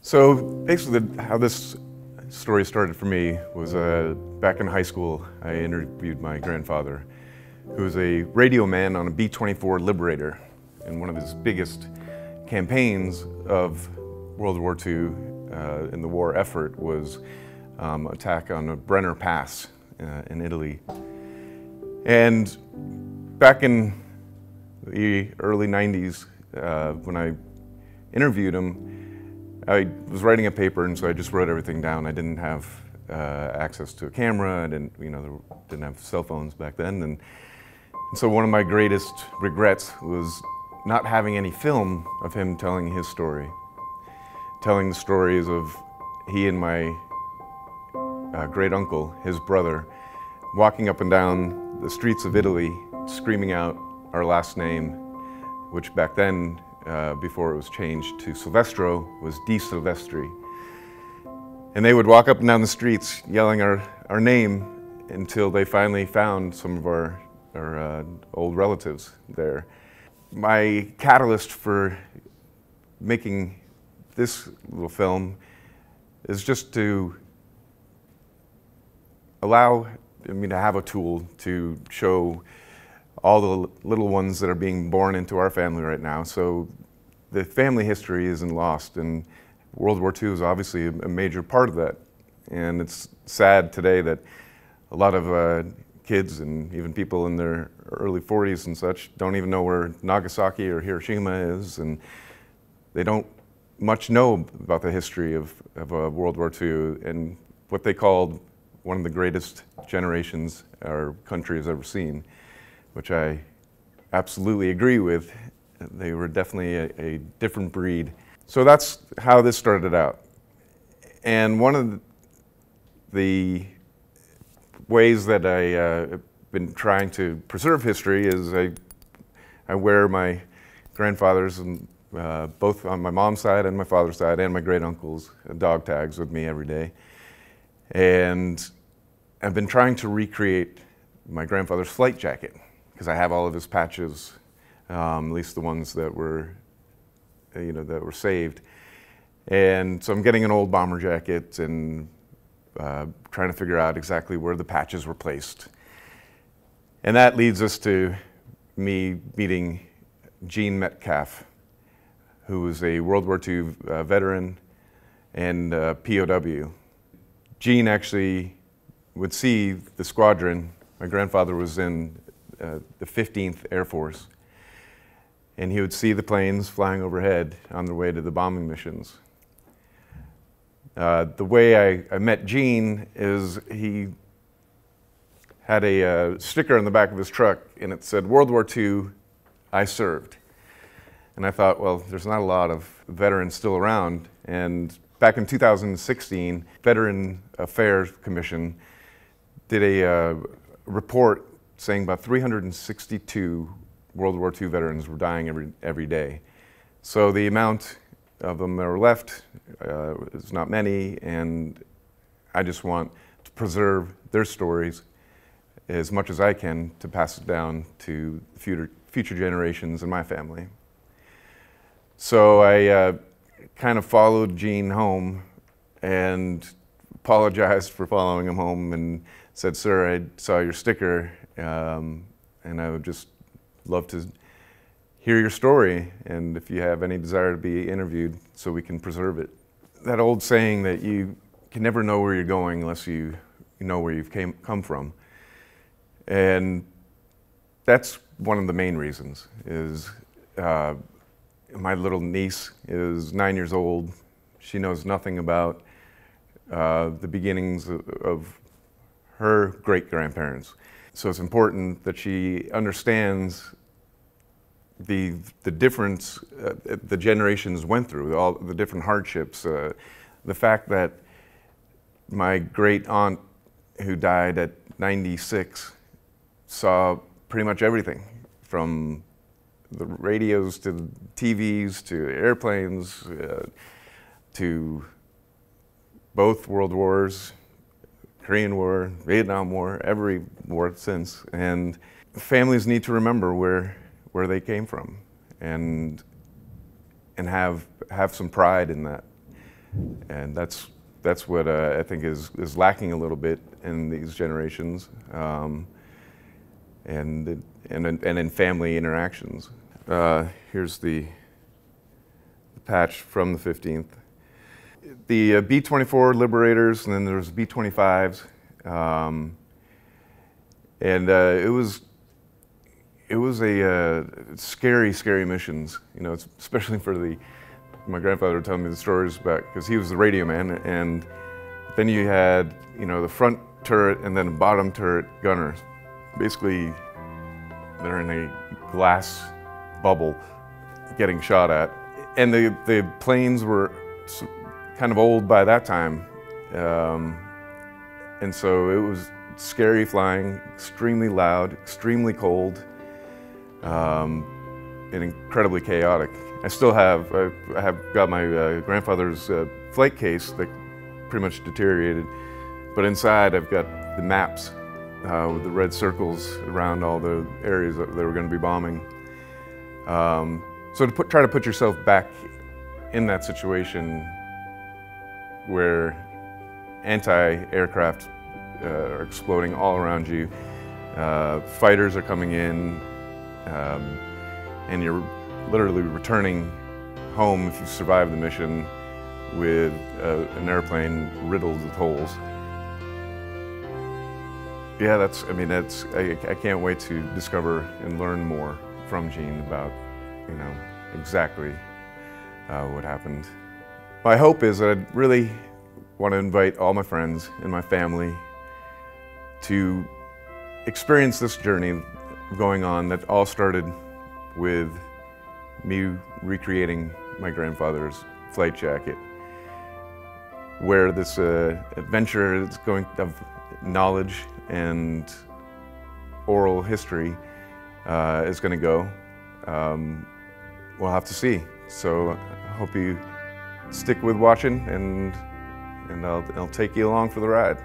So basically how this story started for me was back in high school. I interviewed my grandfather, who was a radio man on a B-24 Liberator. And one of his biggest campaigns of World War II in the war effort was attack on a Brenner Pass in Italy. And back in the early 90s, when I interviewed him, I was writing a paper, and so I just wrote everything down. I didn't have access to a camera. I didn't have cell phones back then, and so one of my greatest regrets was not having any film of him telling his story, telling the stories of he and my great uncle, his brother, walking up and down the streets of Italy, screaming out our last name, which back then, before it was changed to Silvestro, was Di Silvestri. And they would walk up and down the streets yelling our name until they finally found some of our old relatives there. My catalyst for making this little film is just to allow me to have a tool to show all the little ones that are being born into our family right now. So the family history isn't lost, and World War II is obviously a major part of that. And it's sad today that a lot of kids and even people in their early 40s and such don't even know where Nagasaki or Hiroshima is, and they don't much know about the history of World War II and what they called one of the greatest generations our country has ever seen, which I absolutely agree with. They were definitely a different breed. So that's how this started out. And one of the ways that I've been trying to preserve history is I wear my grandfather's, both on my mom's side and my father's side, and my great uncle's dog tags with me every day. And I've been trying to recreate my grandfather's flight jacket, because I have all of his patches, at least the ones that were, that were saved. And so I'm getting an old bomber jacket and trying to figure out exactly where the patches were placed. And that leads us to me meeting Gene Metcalf, who was a World War II veteran and POW. Gene actually would see the squadron. My grandfather was in the 15th Air Force, and he would see the planes flying overhead on their way to the bombing missions. The way I met Gene is he had a sticker on the back of his truck, and it said, "World War II, I served." And I thought, well, there's not a lot of veterans still around. And back in 2016, Veteran Affairs Commission did a report saying about 362 World War II veterans were dying every day. So the amount of them that are left is not many, and I just want to preserve their stories as much as I can to pass it down to future generations in my family. So I kind of followed Gene home and apologized for following him home and said, "Sir, I saw your sticker, and I would just love to hear your story, and if you have any desire to be interviewed so we can preserve it." That old saying that you can never know where you're going unless you know where you've come from. And that's one of the main reasons is my little niece is 9 years old. She knows nothing about the beginnings of her great-grandparents. So it's important that she understands the difference the generations went through, all the different hardships. The fact that my great aunt, who died at 96, saw pretty much everything, from the radios to the TVs to airplanes to both world wars, Korean War, Vietnam War, every war since. And families need to remember where they came from and have some pride in that. And that's what I think is lacking a little bit in these generations, and in family interactions. Here's the patch from the 15th. The B-24 Liberators, and then there's B-25s, and it was a scary missions. You know, especially for my grandfather would tell me the stories about, because he was the radio man, and then you had, you know, the front turret and then bottom turret gunners. Basically, they're in a glass bubble getting shot at. And the planes were kind of old by that time. And so it was scary flying, extremely loud, extremely cold, and incredibly chaotic. I still have, I have got my grandfather's flight case that pretty much deteriorated, but inside I've got the maps with the red circles around all the areas that they were going to be bombing. So to try to put yourself back in that situation where anti-aircraft are exploding all around you, fighters are coming in, and you're literally returning home if you survive the mission with an airplane riddled with holes. Yeah, I can't wait to discover and learn more from Gene about, you know, exactly what happened. My hope is that I really want to invite all my friends and my family to experience this journey going on that all started with me recreating my grandfather's flight jacket, where this adventure is going of knowledge and oral history is going to go. We'll have to see. So I hope you stick with watching, and I'll take you along for the ride.